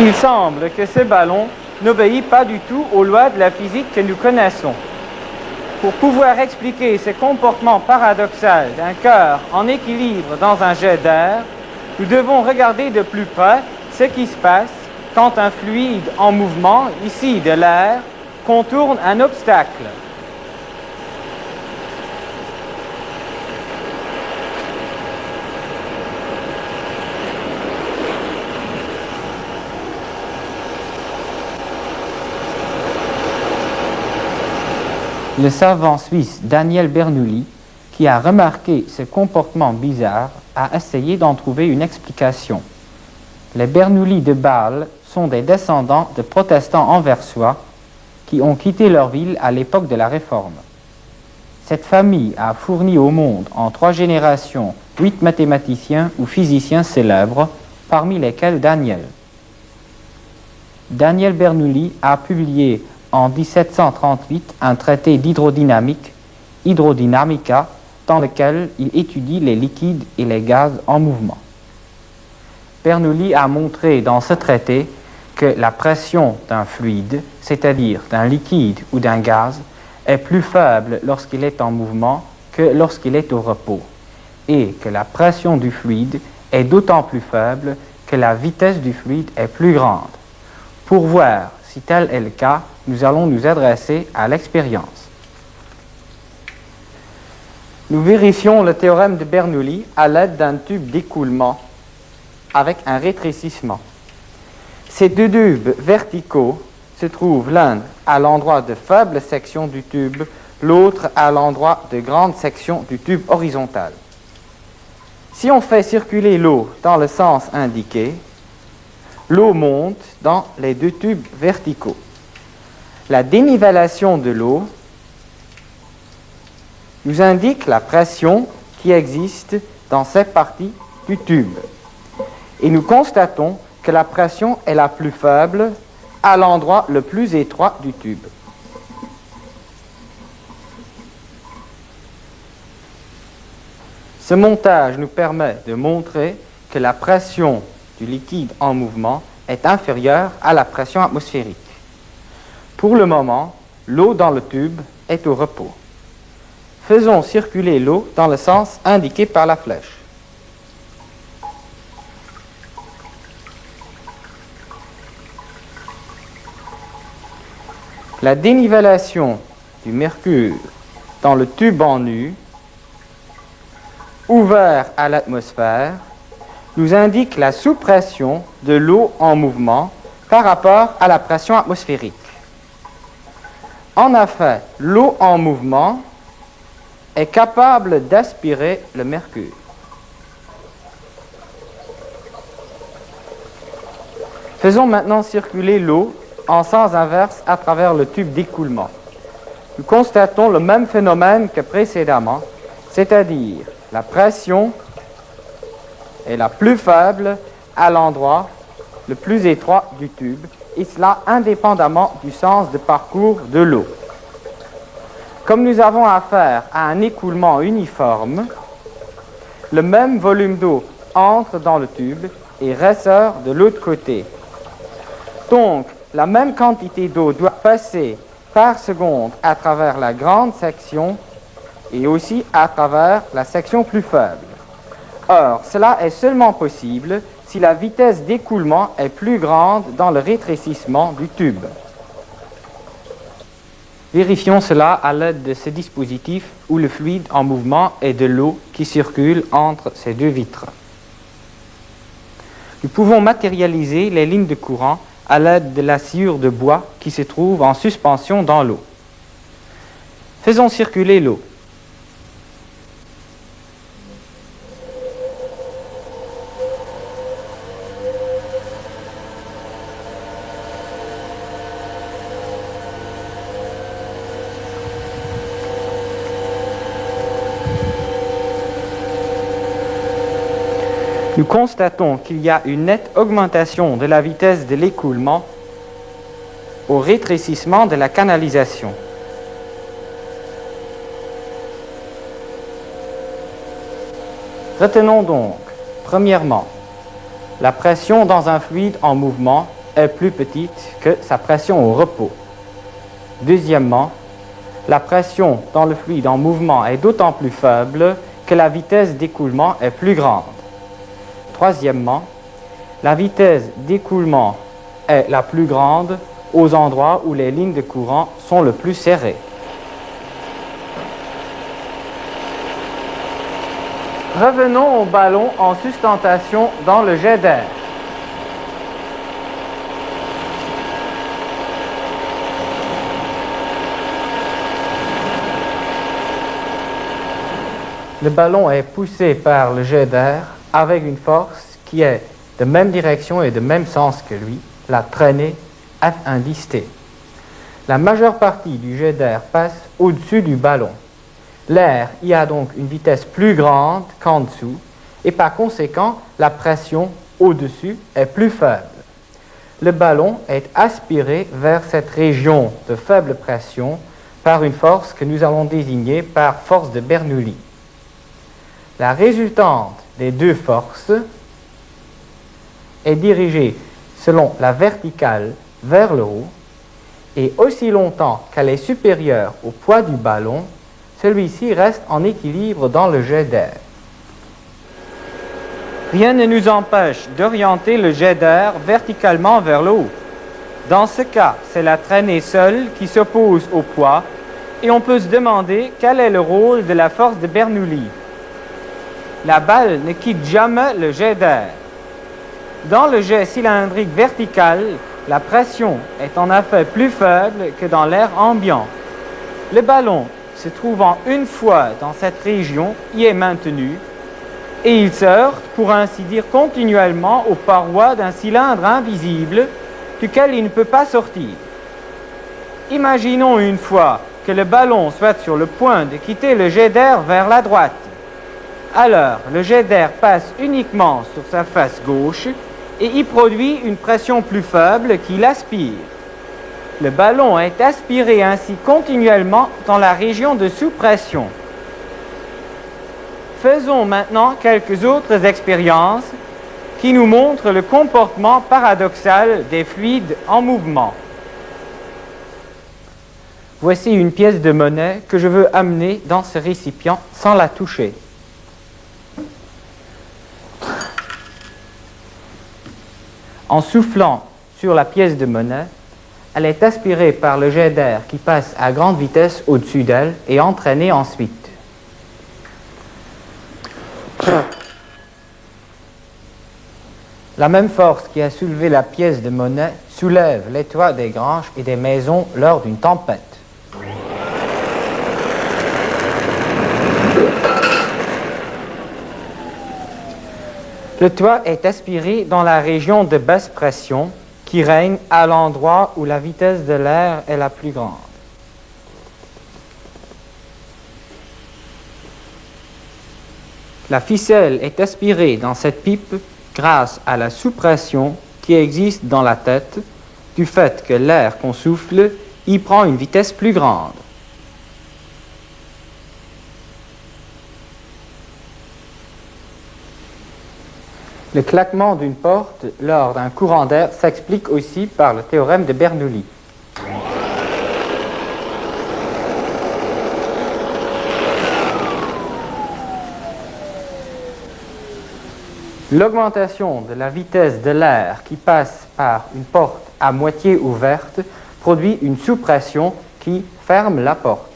Il semble que ce ballon n'obéit pas du tout aux lois de la physique que nous connaissons. Pour pouvoir expliquer ce comportement paradoxal d'un corps en équilibre dans un jet d'air, nous devons regarder de plus près ce qui se passe quand un fluide en mouvement, ici de l'air, contourne un obstacle. Le savant suisse Daniel Bernoulli, qui a remarqué ce comportement bizarre, a essayé d'en trouver une explication. Les Bernoulli de Bâle sont des descendants de protestants anversois qui ont quitté leur ville à l'époque de la Réforme. Cette famille a fourni au monde en 3 générations 8 mathématiciens ou physiciens célèbres, parmi lesquels Daniel. Daniel Bernoulli a publié en 1738 un traité d'hydrodynamique, Hydrodynamica, dans lequel il étudie les liquides et les gaz en mouvement. Bernoulli a montré dans ce traité que la pression d'un fluide, c'est-à-dire d'un liquide ou d'un gaz, est plus faible lorsqu'il est en mouvement que lorsqu'il est au repos, et que la pression du fluide est d'autant plus faible que la vitesse du fluide est plus grande. Pour voir si tel est le cas, nous allons nous adresser à l'expérience. Nous vérifions le théorème de Bernoulli à l'aide d'un tube d'écoulement avec un rétrécissement. Ces 2 tubes verticaux se trouvent l'un à l'endroit de faibles sections du tube, l'autre à l'endroit de grandes sections du tube horizontal. Si on fait circuler l'eau dans le sens indiqué, l'eau monte dans les 2 tubes verticaux. La dénivellation de l'eau nous indique la pression qui existe dans cette partie du tube. Et nous constatons que la pression est la plus faible à l'endroit le plus étroit du tube. Ce montage nous permet de montrer que la pression du liquide en mouvement est inférieure à la pression atmosphérique. Pour le moment, l'eau dans le tube est au repos. Faisons circuler l'eau dans le sens indiqué par la flèche. La dénivellation du mercure dans le tube en U, ouvert à l'atmosphère, nous indique la sous-pression de l'eau en mouvement par rapport à la pression atmosphérique. En effet, l'eau en mouvement est capable d'aspirer le mercure. Faisons maintenant circuler l'eau en sens inverse à travers le tube d'écoulement. Nous constatons le même phénomène que précédemment, c'est-à-dire la pression est la plus faible à l'endroit le plus étroit du tube, et cela indépendamment du sens de parcours de l'eau. Comme nous avons affaire à un écoulement uniforme, le même volume d'eau entre dans le tube et ressort de l'autre côté. Donc, la même quantité d'eau doit passer par seconde à travers la grande section et aussi à travers la section plus faible. Or, cela est seulement possible si la vitesse d'écoulement est plus grande dans le rétrécissement du tube. Vérifions cela à l'aide de ce dispositif où le fluide en mouvement est de l'eau qui circule entre ces 2 vitres. Nous pouvons matérialiser les lignes de courant à l'aide de la sciure de bois qui se trouve en suspension dans l'eau. Faisons circuler l'eau. Nous constatons qu'il y a une nette augmentation de la vitesse de l'écoulement au rétrécissement de la canalisation. Retenons donc, premièrement, la pression dans un fluide en mouvement est plus petite que sa pression au repos. Deuxièmement, la pression dans le fluide en mouvement est d'autant plus faible que la vitesse d'écoulement est plus grande. Troisièmement, la vitesse d'écoulement est la plus grande aux endroits où les lignes de courant sont le plus serrées. Revenons au ballon en sustentation dans le jet d'air. Le ballon est poussé par le jet d'air avec une force qui est de même direction et de même sens que lui, la traînée F indice T. La majeure partie du jet d'air passe au-dessus du ballon. L'air y a donc une vitesse plus grande qu'en dessous et par conséquent, la pression au-dessus est plus faible. Le ballon est aspiré vers cette région de faible pression par une force que nous allons désigner par force de Bernoulli. La résultante des deux forces est dirigée selon la verticale vers le haut et aussi longtemps qu'elle est supérieure au poids du ballon, celui-ci reste en équilibre dans le jet d'air. Rien ne nous empêche d'orienter le jet d'air verticalement vers le haut. Dans ce cas, c'est la traînée seule qui s'oppose au poids et on peut se demander quel est le rôle de la force de Bernoulli. La balle ne quitte jamais le jet d'air. Dans le jet cylindrique vertical, la pression est en effet plus faible que dans l'air ambiant. Le ballon, se trouvant une fois dans cette région, y est maintenu et il se heurte, pour ainsi dire, continuellement aux parois d'un cylindre invisible duquel il ne peut pas sortir. Imaginons une fois que le ballon soit sur le point de quitter le jet d'air vers la droite. Alors, le jet d'air passe uniquement sur sa face gauche et y produit une pression plus faible qui l'aspire. Le ballon est aspiré ainsi continuellement dans la région de sous-pression. Faisons maintenant quelques autres expériences qui nous montrent le comportement paradoxal des fluides en mouvement. Voici une pièce de monnaie que je veux amener dans ce récipient sans la toucher. En soufflant sur la pièce de monnaie, elle est aspirée par le jet d'air qui passe à grande vitesse au-dessus d'elle et entraînée ensuite. La même force qui a soulevé la pièce de monnaie soulève les toits des granges et des maisons lors d'une tempête. Le toit est aspiré dans la région de basse pression qui règne à l'endroit où la vitesse de l'air est la plus grande. La ficelle est aspirée dans cette pipe grâce à la sous-pression qui existe dans la tête du fait que l'air qu'on souffle y prend une vitesse plus grande. Le claquement d'une porte lors d'un courant d'air s'explique aussi par le théorème de Bernoulli. L'augmentation de la vitesse de l'air qui passe par une porte à moitié ouverte produit une sous-pression qui ferme la porte.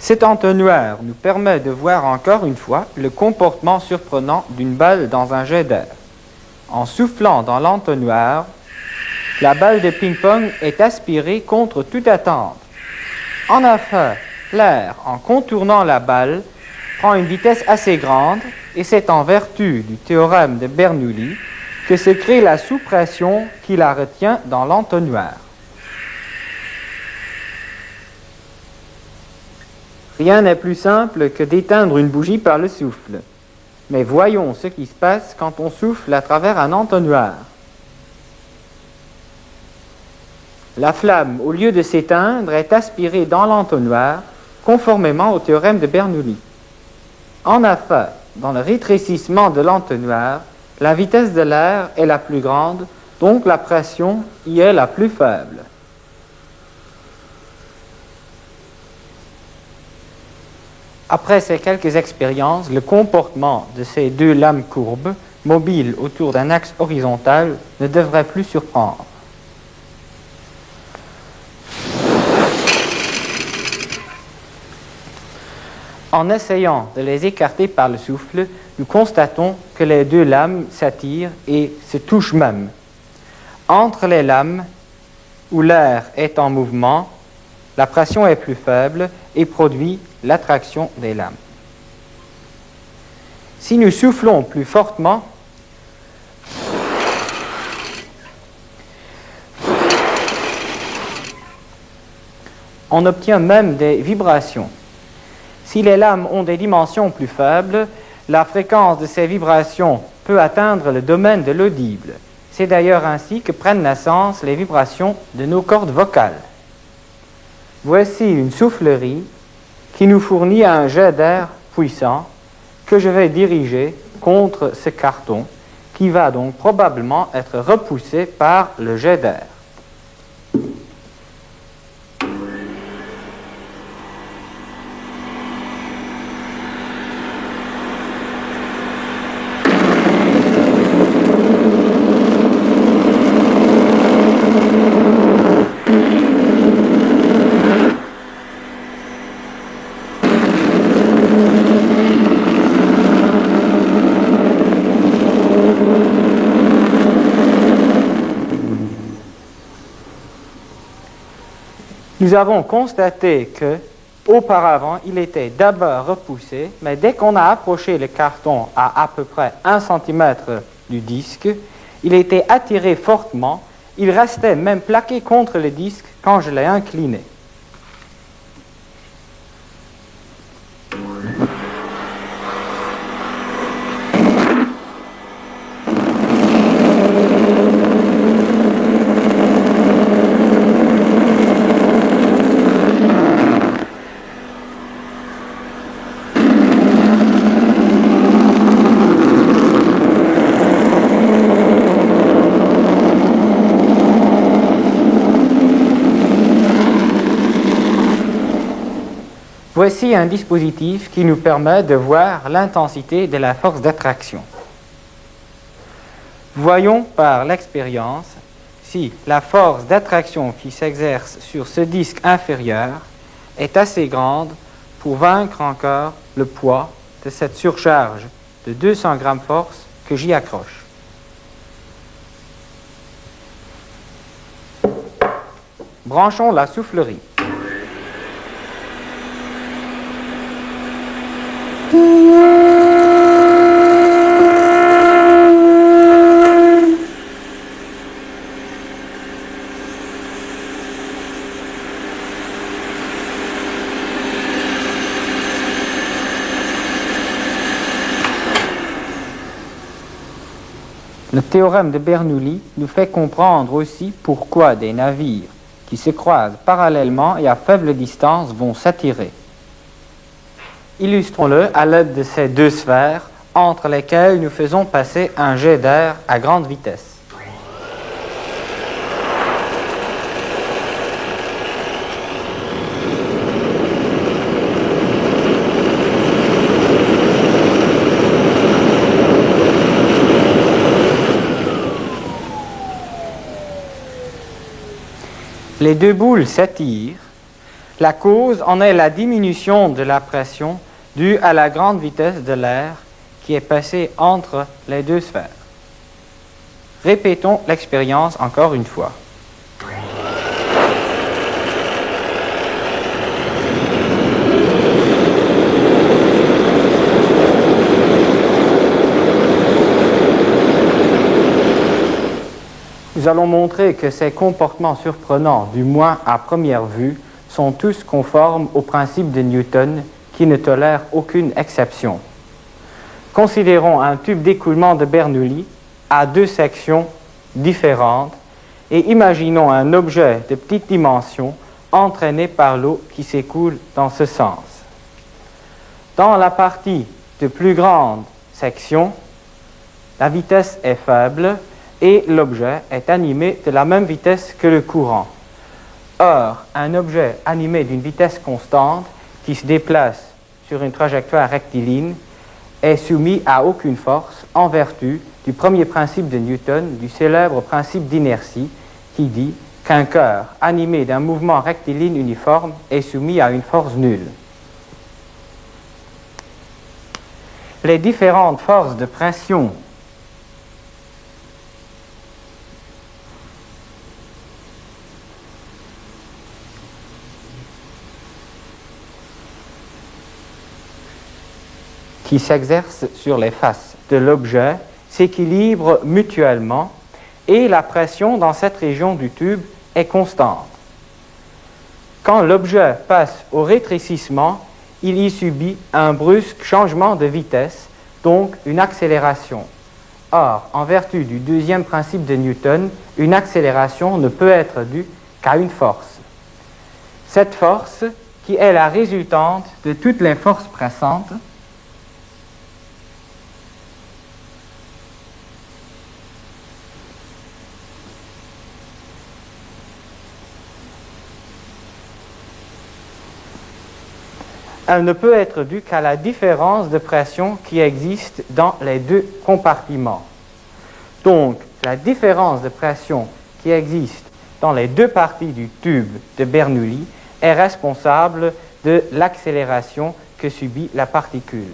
Cet entonnoir nous permet de voir encore une fois le comportement surprenant d'une balle dans un jet d'air. En soufflant dans l'entonnoir, la balle de ping-pong est aspirée contre toute attente. En effet, l'air, en contournant la balle, prend une vitesse assez grande et c'est en vertu du théorème de Bernoulli que se crée la sous-pression qui la retient dans l'entonnoir. Rien n'est plus simple que d'éteindre une bougie par le souffle. Mais voyons ce qui se passe quand on souffle à travers un entonnoir. La flamme, au lieu de s'éteindre, est aspirée dans l'entonnoir, conformément au théorème de Bernoulli. En affaire, dans le rétrécissement de l'entonnoir, la vitesse de l'air est la plus grande, donc la pression y est la plus faible. Après ces quelques expériences, le comportement de ces deux lames courbes, mobiles autour d'un axe horizontal, ne devrait plus surprendre. En essayant de les écarter par le souffle, nous constatons que les deux lames s'attirent et se touchent même. Entre les lames, où l'air est en mouvement, la pression est plus faible et produit l'attraction des lames. Si nous soufflons plus fortement, on obtient même des vibrations. Si les lames ont des dimensions plus faibles, la fréquence de ces vibrations peut atteindre le domaine de l'audible. C'est d'ailleurs ainsi que prennent naissance les vibrations de nos cordes vocales. Voici une soufflerie qui nous fournit un jet d'air puissant que je vais diriger contre ce carton qui va donc probablement être repoussé par le jet d'air. Nous avons constaté que, auparavant, il était d'abord repoussé, mais dès qu'on a approché le carton à peu près 1 cm du disque, il était attiré fortement, il restait même plaqué contre le disque quand je l'ai incliné. Voici un dispositif qui nous permet de voir l'intensité de la force d'attraction. Voyons par l'expérience si la force d'attraction qui s'exerce sur ce disque inférieur est assez grande pour vaincre encore le poids de cette surcharge de 200 grammes force que j'y accroche. Branchons la soufflerie. Le théorème de Bernoulli nous fait comprendre aussi pourquoi des navires qui se croisent parallèlement et à faible distance vont s'attirer. Illustrons-le à l'aide de ces deux sphères entre lesquelles nous faisons passer un jet d'air à grande vitesse. Les deux boules s'attirent. La cause en est la diminution de la pression due à la grande vitesse de l'air qui est passé entre les deux sphères. Répétons l'expérience encore une fois. Nous allons montrer que ces comportements surprenants, du moins à première vue, sont tous conformes au principe de Newton qui ne tolère aucune exception. Considérons un tube d'écoulement de Bernoulli à deux sections différentes et imaginons un objet de petite dimension entraîné par l'eau qui s'écoule dans ce sens. Dans la partie de plus grande section, la vitesse est faible et l'objet est animé de la même vitesse que le courant. Or, un objet animé d'une vitesse constante qui se déplace sur une trajectoire rectiligne est soumis à aucune force en vertu du premier principe de Newton, du célèbre principe d'inertie, qui dit qu'un corps animé d'un mouvement rectiligne uniforme est soumis à une force nulle. Les différentes forces de pression qui s'exercent sur les faces de l'objet s'équilibrent mutuellement et la pression dans cette région du tube est constante. Quand l'objet passe au rétrécissement, il y subit un brusque changement de vitesse, donc une accélération. Or, en vertu du deuxième principe de Newton, une accélération ne peut être due qu'à une force. Cette force, qui est la résultante de toutes les forces pressantes, elle ne peut être due qu'à la différence de pression qui existe dans les deux compartiments. Donc, la différence de pression qui existe dans les deux parties du tube de Bernoulli est responsable de l'accélération que subit la particule.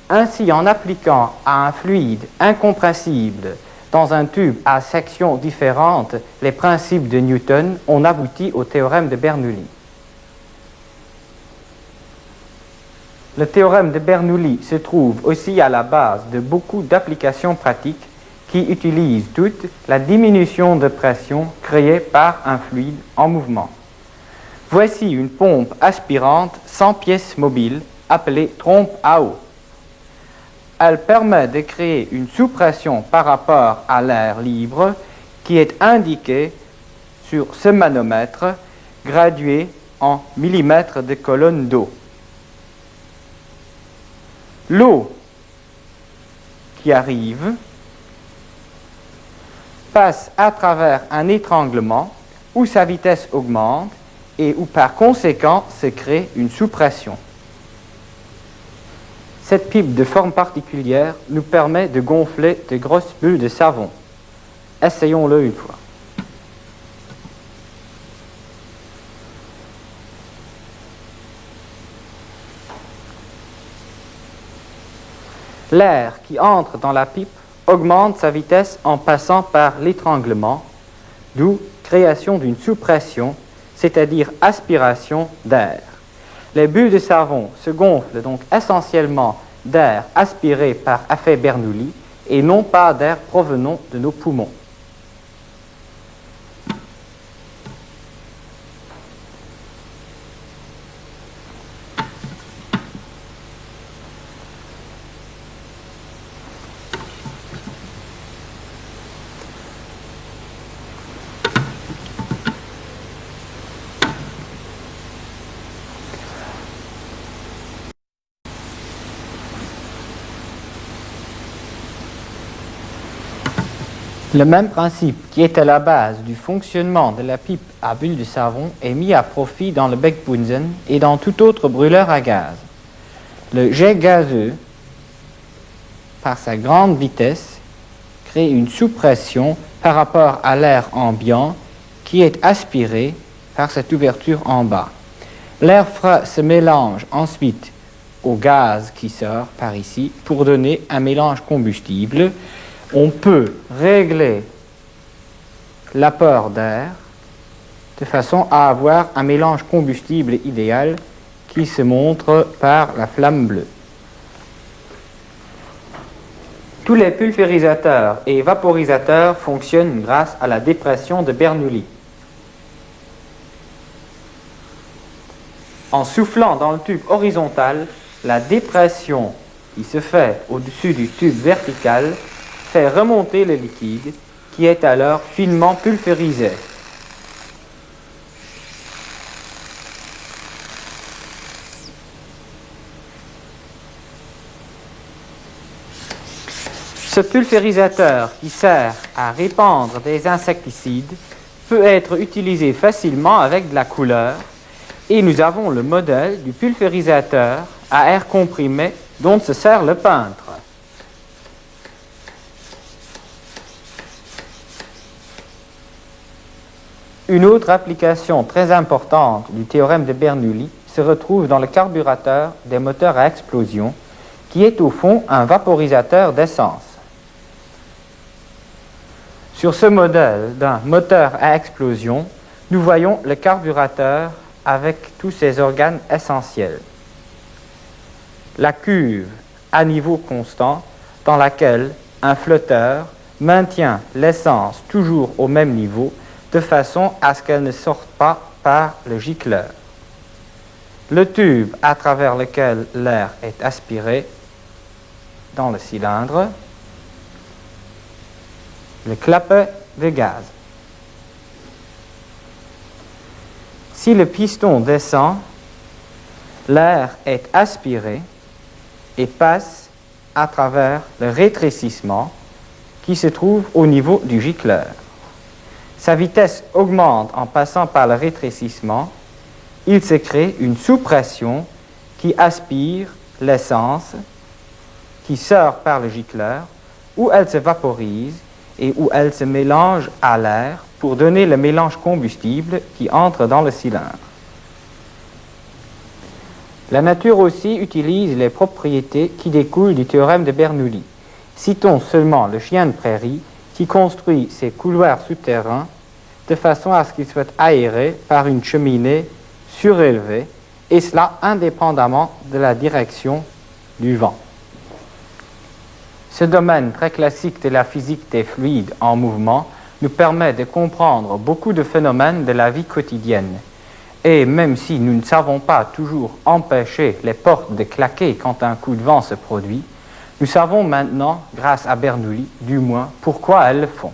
Ainsi, en appliquant à un fluide incompressible dans un tube à sections différentes les principes de Newton, on aboutit au théorème de Bernoulli. Le théorème de Bernoulli se trouve aussi à la base de beaucoup d'applications pratiques qui utilisent toutes la diminution de pression créée par un fluide en mouvement. Voici une pompe aspirante sans pièce mobile appelée trompe à eau. Elle permet de créer une sous-pression par rapport à l'air libre qui est indiquée sur ce manomètre gradué en millimètres de colonne d'eau. L'eau qui arrive passe à travers un étranglement où sa vitesse augmente et où par conséquent se crée une sous-pression. Cette pipe de forme particulière nous permet de gonfler de grosses bulles de savon. Essayons-le une fois. L'air qui entre dans la pipe augmente sa vitesse en passant par l'étranglement, d'où création d'une sous-pression, c'est-à-dire aspiration d'air. Les bulles de savon se gonflent donc essentiellement d'air aspiré par effet Bernoulli et non pas d'air provenant de nos poumons. Le même principe qui est à la base du fonctionnement de la pipe à bulles de savon est mis à profit dans le Beck-Bunsen et dans tout autre brûleur à gaz. Le jet gazeux, par sa grande vitesse, crée une sous-pression par rapport à l'air ambiant qui est aspiré par cette ouverture en bas. L'air frais se mélange ensuite au gaz qui sort par ici pour donner un mélange combustible. On peut régler l'apport d'air de façon à avoir un mélange combustible idéal qui se montre par la flamme bleue. Tous les pulvérisateurs et vaporisateurs fonctionnent grâce à la dépression de Bernoulli. En soufflant dans le tube horizontal, la dépression qui se fait au-dessus du tube vertical fait remonter le liquide qui est alors finement pulvérisé. Ce pulvérisateur qui sert à répandre des insecticides peut être utilisé facilement avec de la couleur et nous avons le modèle du pulvérisateur à air comprimé dont se sert le peintre. Une autre application très importante du théorème de Bernoulli se retrouve dans le carburateur des moteurs à explosion qui est au fond un vaporisateur d'essence. Sur ce modèle d'un moteur à explosion, nous voyons le carburateur avec tous ses organes essentiels. La cuve à niveau constant dans laquelle un flotteur maintient l'essence toujours au même niveau de façon à ce qu'elle ne sorte pas par le gicleur. Le tube à travers lequel l'air est aspiré dans le cylindre, le clapet de gaz. Si le piston descend, l'air est aspiré et passe à travers le rétrécissement qui se trouve au niveau du gicleur. Sa vitesse augmente en passant par le rétrécissement. Il se crée une sous-pression qui aspire l'essence qui sort par le gicleur où elle se vaporise et où elle se mélange à l'air pour donner le mélange combustible qui entre dans le cylindre. La nature aussi utilise les propriétés qui découlent du théorème de Bernoulli. Citons seulement le chien de prairie qui construit ses couloirs souterrains de façon à ce qu'ils soient aérés par une cheminée surélevée, et cela indépendamment de la direction du vent. Ce domaine très classique de la physique des fluides en mouvement nous permet de comprendre beaucoup de phénomènes de la vie quotidienne. Et même si nous ne savons pas toujours empêcher les portes de claquer quand un coup de vent se produit, nous savons maintenant, grâce à Bernoulli, du moins, pourquoi elles le font.